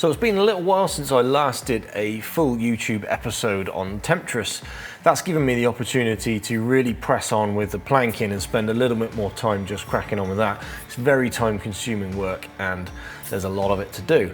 So it's been a little while since I last did a full YouTube episode on Temptress. That's given me the opportunity to really press on with the planking and spend a little bit more time just cracking on with that. It's very time consuming work and there's a lot of it to do.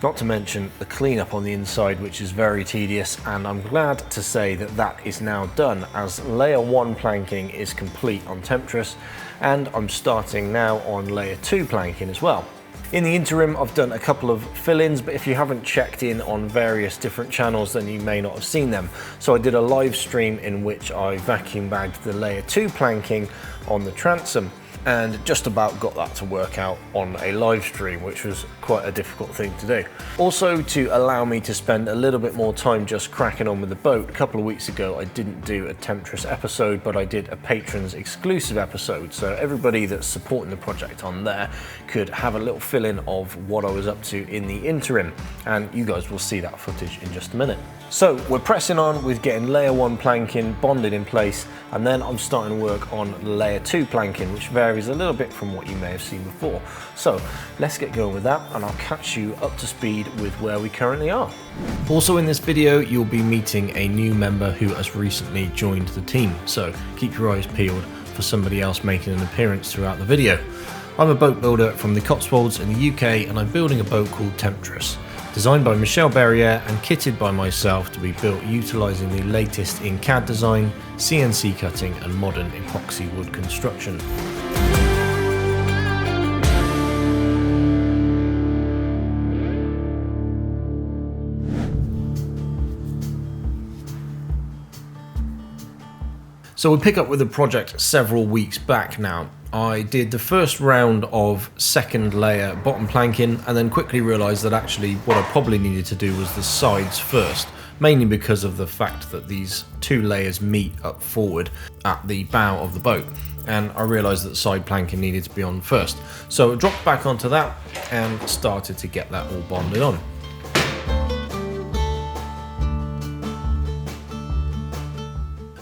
Not to mention the cleanup on the inside, which is very tedious, and I'm glad to say that that is now done as layer 1 planking is complete on Temptress, and I'm starting now on layer 2 planking as well. In the interim, I've done a couple of fill-ins, but if you haven't checked in on various different channels, then you may not have seen them. So I did a live stream in which I vacuum bagged the layer 2 planking on the transom, and just about got that to work out on a live stream, which was quite a difficult thing to do. Also, to allow me to spend a little bit more time just cracking on with the boat, a couple of weeks ago I didn't do a Temptress episode, but I did a patrons exclusive episode, so everybody that's supporting the project on there could have a little fill-in of what I was up to in the interim, and you guys will see that footage in just a minute. So we're pressing on with getting layer 1 planking bonded in place, and then I'm starting to work on layer 2 planking, which varies a little bit from what you may have seen before. So let's get going with that, and I'll catch you up to speed with where we currently are. Also in this video, you'll be meeting a new member who has recently joined the team, so keep your eyes peeled for somebody else making an appearance throughout the video. I'm a boat builder from the Cotswolds in the UK, and I'm building a boat called Temptress, designed by Michelle Berriere and kitted by myself to be built utilising the latest in CAD design, CNC cutting and modern epoxy wood construction. So we pick up with the project several weeks back now. I did the first round of second layer bottom planking and then quickly realised that actually what I probably needed to do was the sides first, mainly because of the fact that these two layers meet up forward at the bow of the boat, and I realised that side planking needed to be on first. So I dropped back onto that and started to get that all bonded on.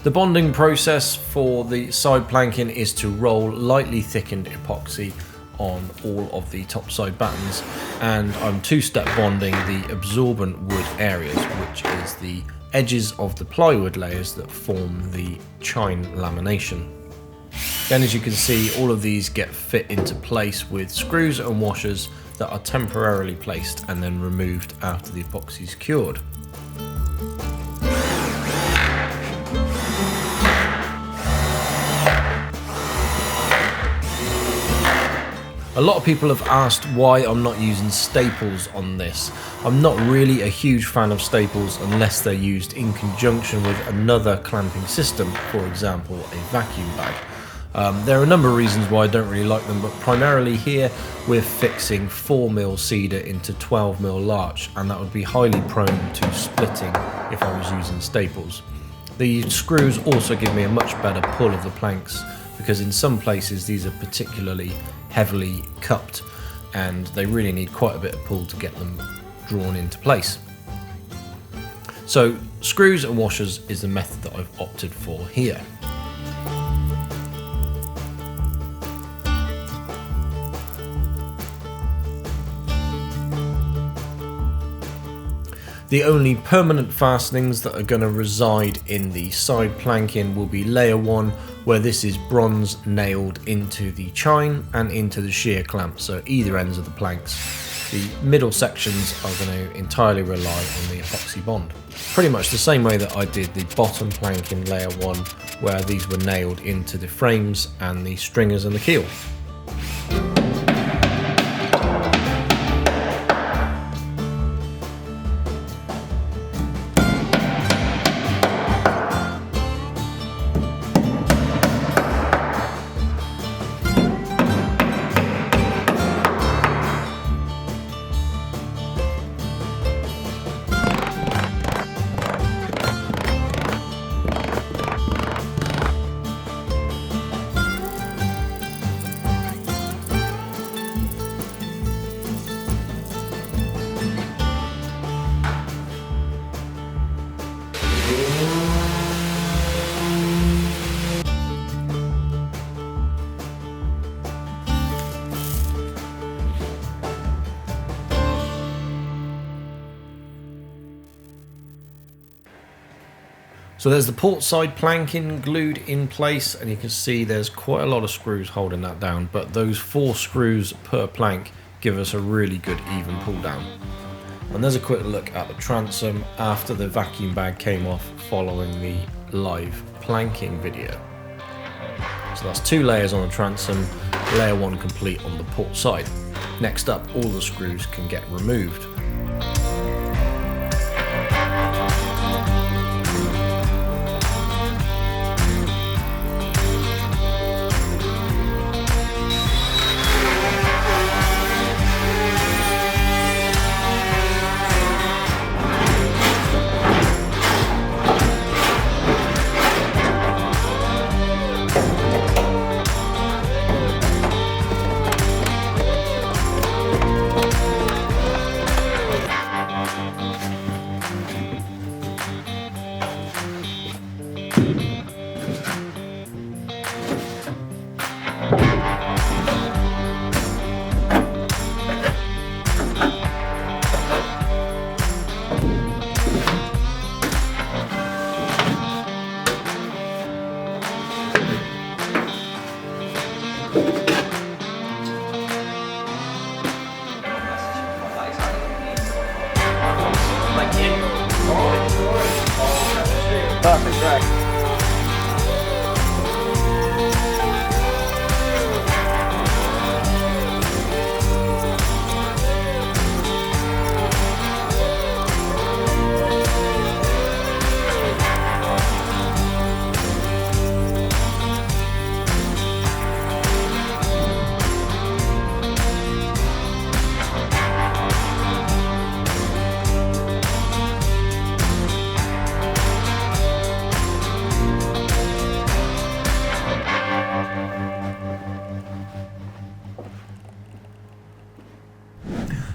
The bonding process for the side planking is to roll lightly thickened epoxy on all of the top side battens, and I'm two-step bonding the absorbent wood areas, which is the edges of the plywood layers that form the chine lamination. Then, as you can see, all of these get fit into place with screws and washers that are temporarily placed and then removed after the epoxy is cured. A lot of people have asked why I'm not using staples on this. I'm not really a huge fan of staples unless they're used in conjunction with another clamping system, for example a vacuum bag. There are a number of reasons why I don't really like them, but primarily here we're fixing 4mm cedar into 12mm larch, and that would be highly prone to splitting if I was using staples. The screws also give me a much better pull of the planks, because in some places these are particularly heavily cupped and they really need quite a bit of pull to get them drawn into place. So screws and washers is the method that I've opted for here. The only permanent fastenings that are going to reside in the side planking will be layer 1, where this is bronze nailed into the chine and into the shear clamp, so either ends of the planks. The middle sections are going to entirely rely on the epoxy bond. Pretty much the same way that I did the bottom plank in layer 1, where these were nailed into the frames and the stringers and the keel. So there's the port side planking glued in place, and you can see there's quite a lot of screws holding that down, but those 4 screws per plank give us a really good even pull down. And there's a quick look at the transom after the vacuum bag came off following the live planking video. So that's 2 layers on the transom, layer 1 complete on the port side. Next up, all the screws can get removed. Perfect, right.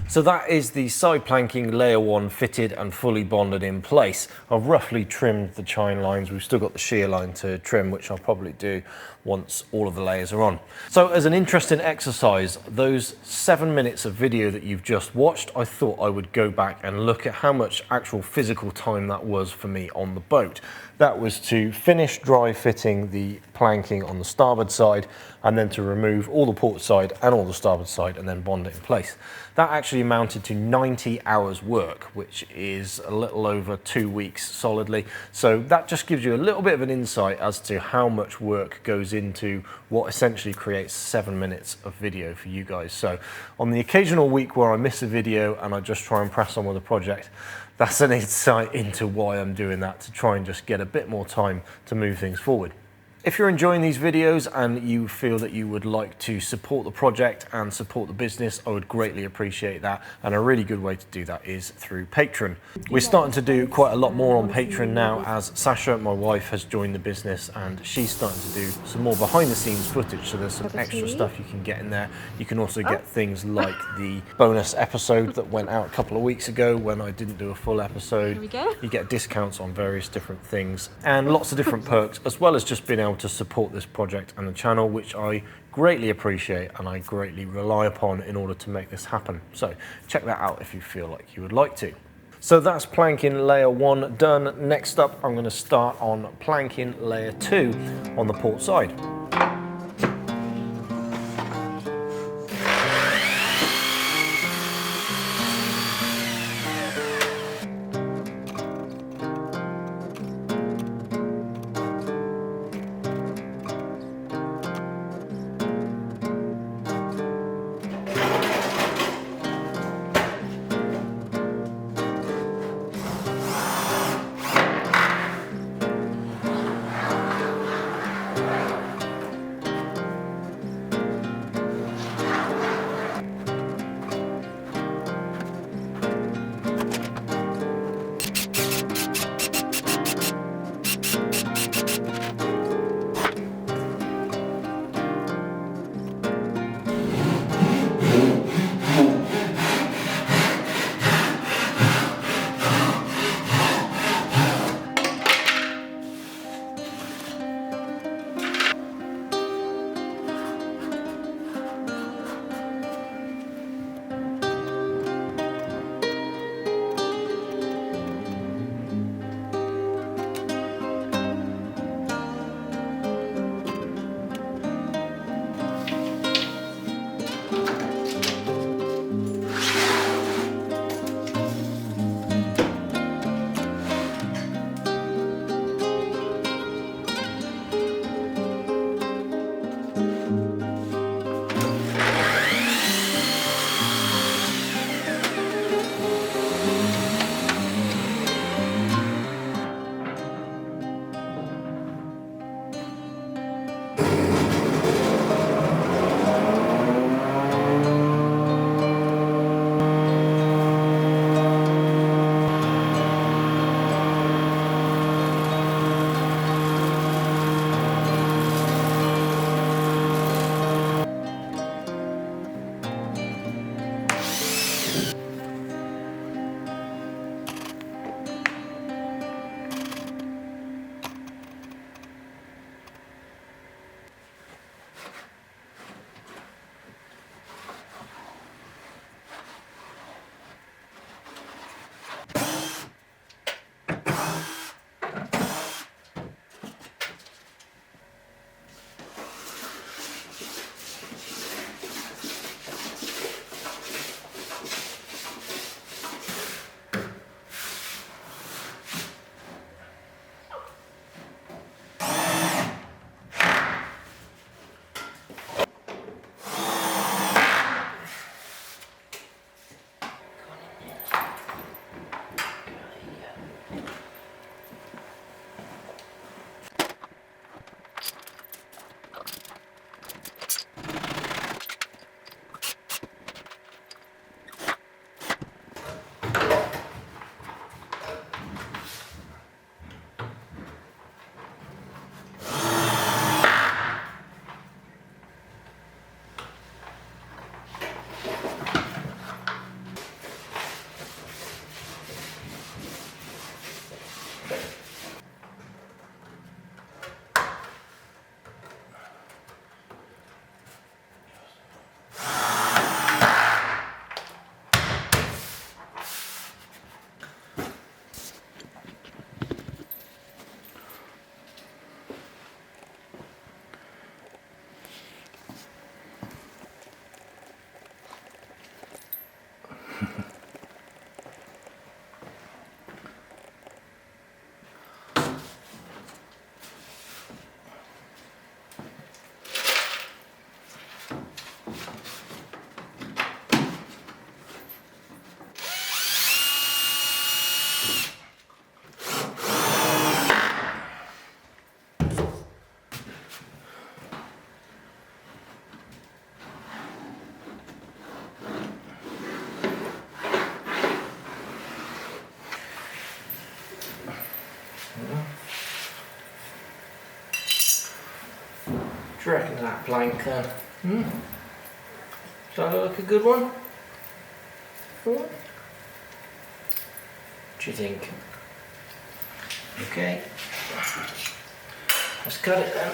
So that is the side planking layer 1 fitted and fully bonded in place. I've roughly trimmed the chine lines. We've still got the shear line to trim, which I'll probably do once all of the layers are on. So as an interesting exercise, those 7 minutes of video that you've just watched, I thought I would go back and look at how much actual physical time that was for me on the boat. That was to finish dry fitting the planking on the starboard side, and then to remove all the port side and all the starboard side and then bond it in place. That actually amounted to 90 hours work, which is a little over 2 weeks solidly. So that just gives you a little bit of an insight as to how much work goes into what essentially creates 7 minutes of video for you guys. So on the occasional week where I miss a video and I just try and press on with a project, that's an insight into why I'm doing that, to try and just get a bit more time to move things forward. If you're enjoying these videos and you feel that you would like to support the project and support the business, I would greatly appreciate that. And a really good way to do that is through Patreon. We're starting to do quite a lot more on Patreon now, as Sasha, my wife, has joined the business and she's starting to do some more behind the scenes footage. So there's some extra stuff you can get in there. You can also get things like the bonus episode that went out a couple of weeks ago when I didn't do a full episode. Here we go. You get discounts on various different things and lots of different perks, as well as just being able to support this project and the channel, which I greatly appreciate and I greatly rely upon in order to make this happen. So check that out if you feel like you would like to. So that's planking layer 1 done. Next up, I'm going to start on planking layer 2 on the port side. you reckon of that plank then? Does that look like a good one? What do you think? Okay, let's cut it then.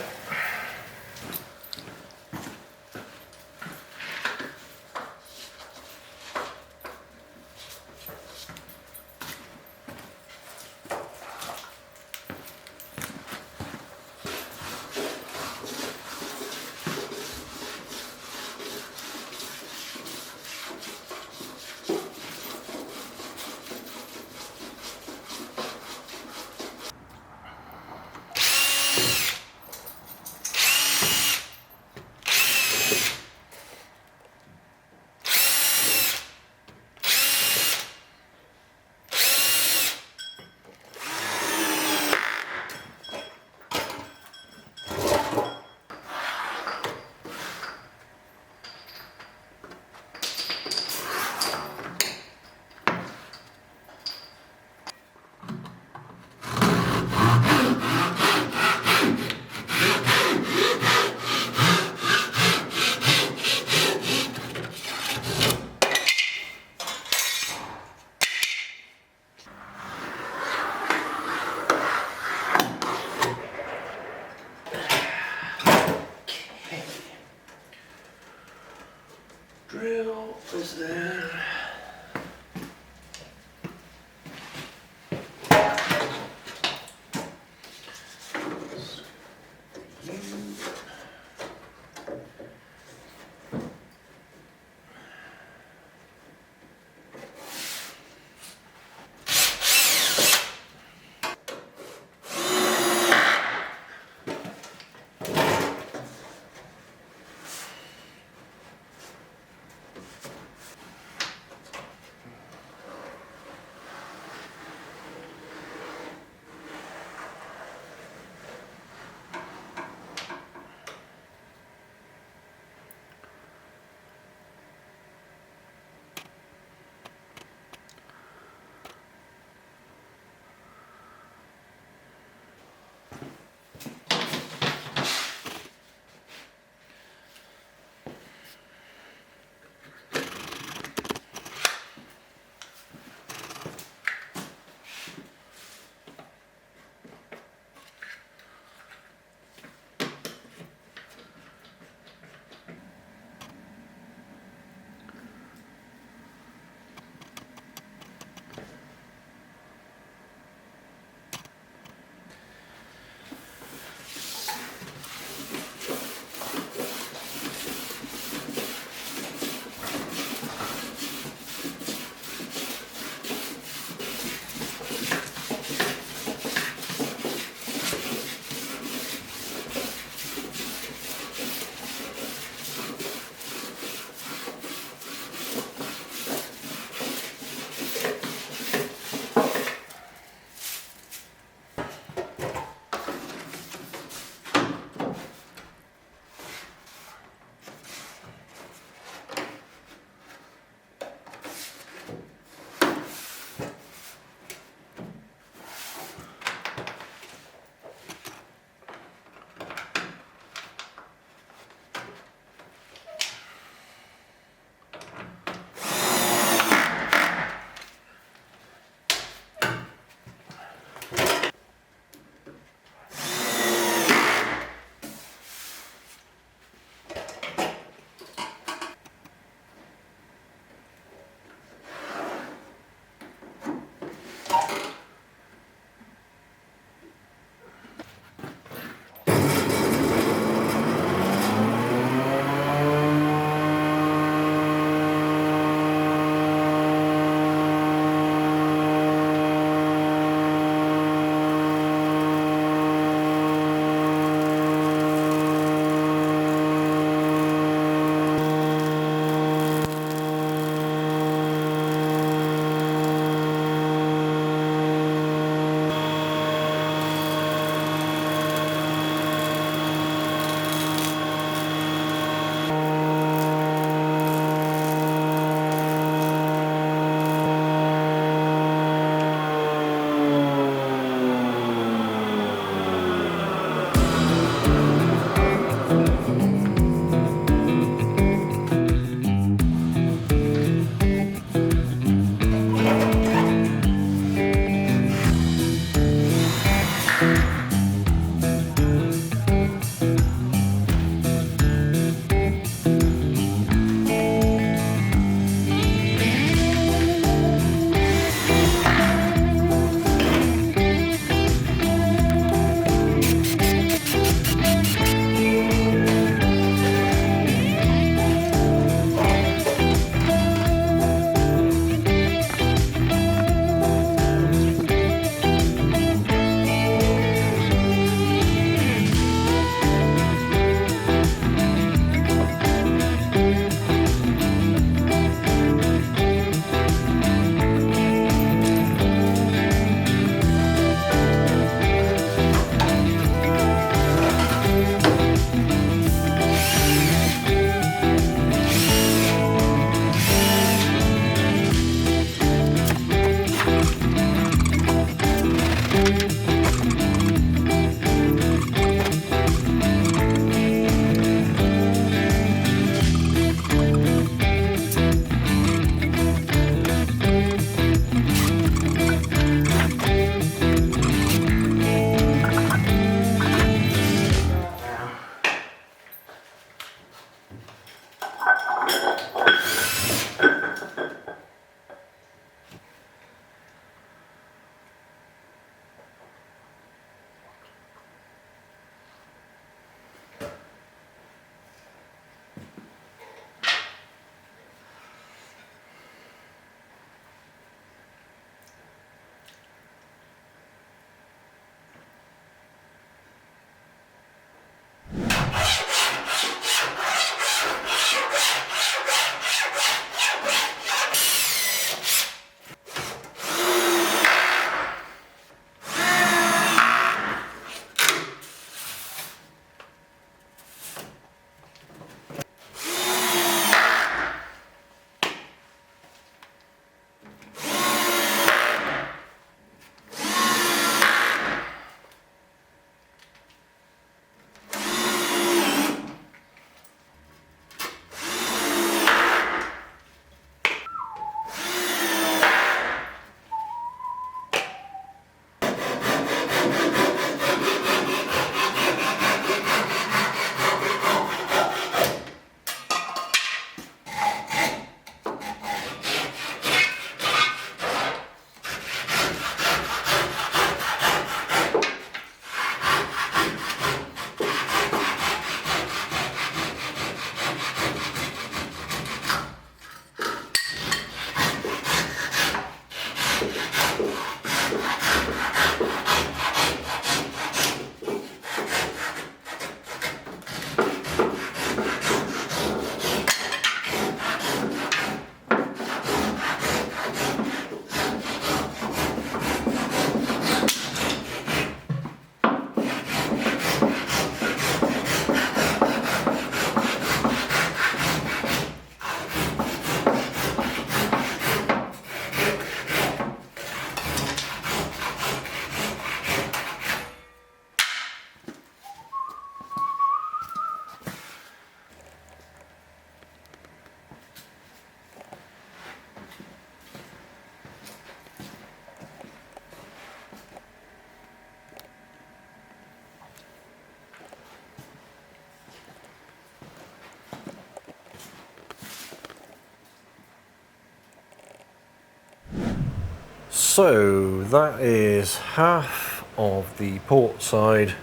So that is half of the port side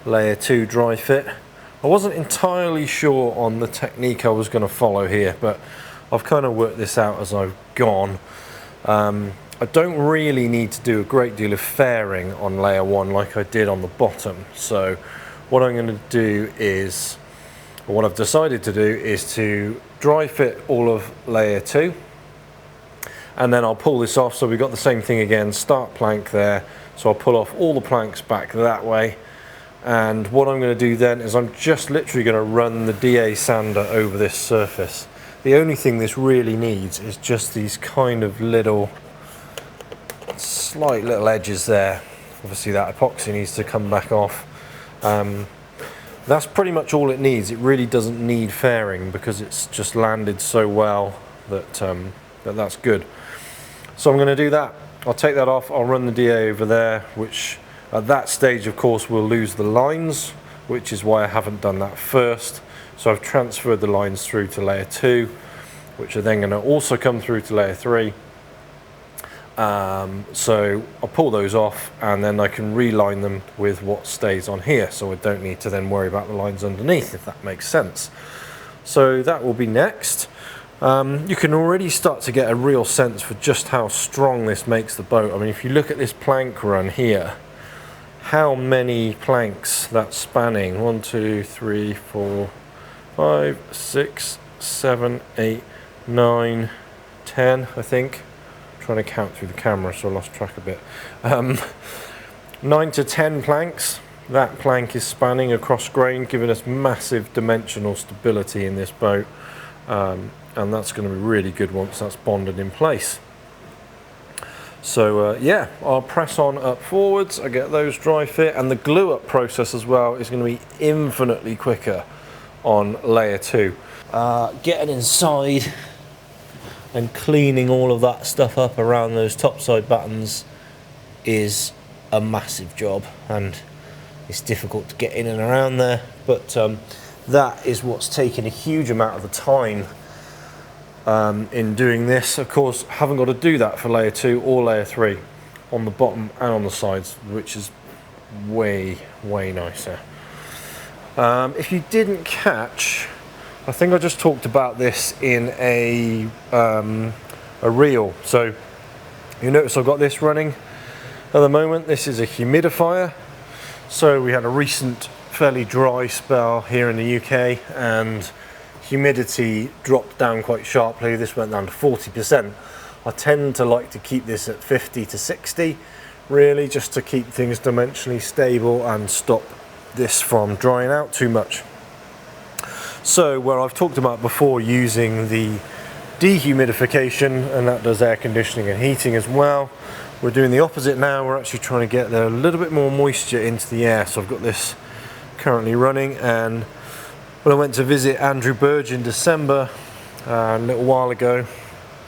layer 2 dry fit. I wasn't entirely sure on the technique I was going to follow here, but I've kind of worked this out as I've gone. I don't really need to do a great deal of fairing on layer 1 like I did on the bottom. So what I'm going to do is, or what I've decided to do, is to dry fit all of layer 2, and then I'll pull this off. So we've got the same thing again, start plank there. So I'll pull off all the planks back that way. And what I'm going to do then is I'm just literally going to run the DA sander over this surface. The only thing this really needs is just these kind of little, slight little edges there. Obviously that epoxy needs to come back off. That's pretty much all it needs. It really doesn't need fairing because it's just landed so well that, that's good. So I'm going to do that. I'll take that off, I'll run the DA over there, which at that stage of course we'll lose the lines, which is why I haven't done that first. So I've transferred the lines through to layer 2, which are then going to also come through to layer 3. So I'll pull those off and then I can reline them with what stays on here, so I don't need to then worry about the lines underneath, if that makes sense. So that will be next. You can already start to get a real sense for just how strong this makes the boat. I mean, if you look at this plank run here, how many planks that's spanning? 1, 2, 3, 4, 5, 6, 7, 8, 9, 10, I think. I'm trying to count through the camera, so I lost track a bit. 9 to 10 planks. That plank is spanning across grain, giving us massive dimensional stability in this boat. And that's going to be really good once that's bonded in place. So yeah, I'll press on up forwards, I get those dry fit, and the glue up process as well is going to be infinitely quicker on layer 2. Getting inside and cleaning all of that stuff up around those topside battens is a massive job, and it's difficult to get in and around there, but that is what's taken a huge amount of the time in doing this. Of course, haven't got to do that for layer 2 or layer 3 on the bottom and on the sides, which is way nicer. If you didn't catch, I think I just talked about this in a reel. So you notice I've got this running at the moment. This is a humidifier. So we had a recent fairly dry spell here in the UK and humidity dropped down quite sharply. This went down to 40%. I tend to like to keep this at 50 to 60 really, just to keep things dimensionally stable and stop this from drying out too much. So where I've talked about before using the dehumidification, and that does air conditioning and heating as well, we're doing the opposite now. We're actually trying to get a little bit more moisture into the air. So I've got this currently running, and when I went to visit Andrew Burge in December, a little while ago,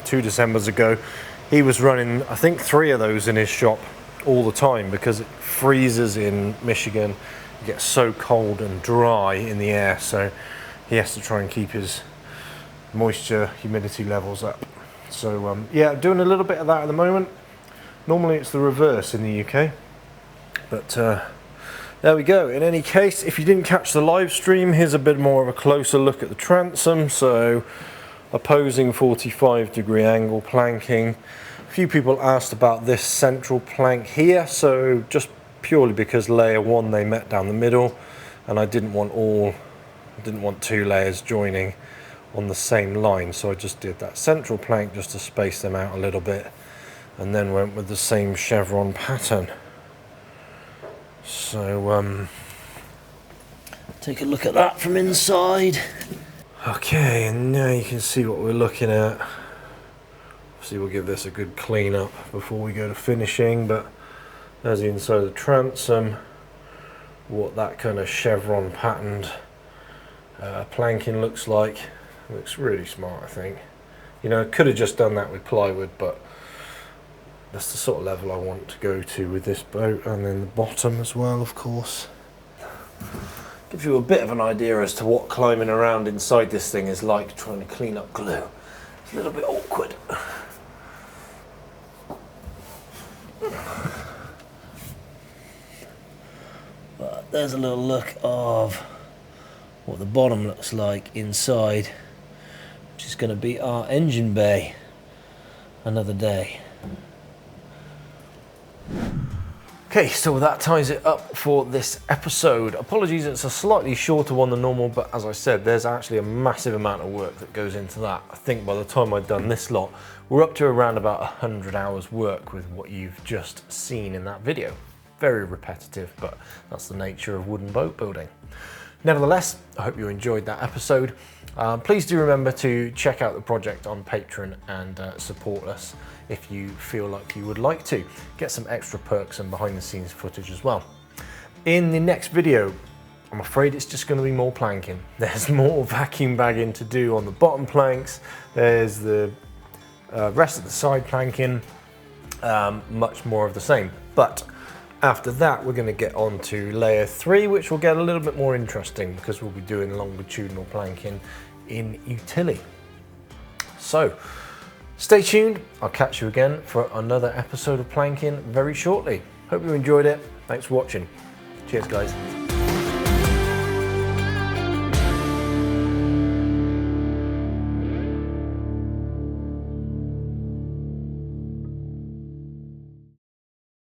2 Decembers ago, he was running, I think, 3 of those in his shop all the time because it freezes in Michigan. It gets so cold and dry in the air, so he has to try and keep his moisture, humidity levels up. So yeah, doing a little bit of that at the moment. Normally it's the reverse in the UK, but there we go. In any case, if you didn't catch the live stream, here's a bit more of a closer look at the transom. So opposing 45-degree angle planking. A few people asked about this central plank here, so just purely because layer 1 they met down the middle, and I didn't want 2 layers joining on the same line, so I just did that central plank just to space them out a little bit, and then went with the same chevron pattern. So take a look at that from inside. Okay, and now you can see what we're looking at. Obviously we'll give this a good clean up before we go to finishing, but there's the inside of the transom, what that kind of chevron patterned planking looks like. It looks really smart, I think. You know, I could have just done that with plywood, but that's the sort of level I want to go to with this boat, and then the bottom as well, of course. Gives you a bit of an idea as to what climbing around inside this thing is like, trying to clean up glue. It's a little bit awkward. But there's a little look of what the bottom looks like inside, which is going to be our engine bay. Another day. Okay, so that ties it up for this episode. Apologies, it's a slightly shorter one than normal, but as I said, there's actually a massive amount of work that goes into that. I think by the time I've done this lot, we're up to around about 100 hours work with what you've just seen in that video. Very repetitive, but that's the nature of wooden boat building. Nevertheless, I hope you enjoyed that episode. Please do remember to check out the project on Patreon and support us if you feel like you would like to. Get some extra perks and behind the scenes footage as well. In the next video, I'm afraid it's just going to be more planking. There's more vacuum bagging to do on the bottom planks. There's the rest of the side planking, much more of the same. But after that, we're going to get on to layer 3, which will get a little bit more interesting because we'll be doing longitudinal planking in utility. So stay tuned. I'll catch you again for another episode of planking very shortly. Hope you enjoyed it. Thanks for watching. Cheers, guys.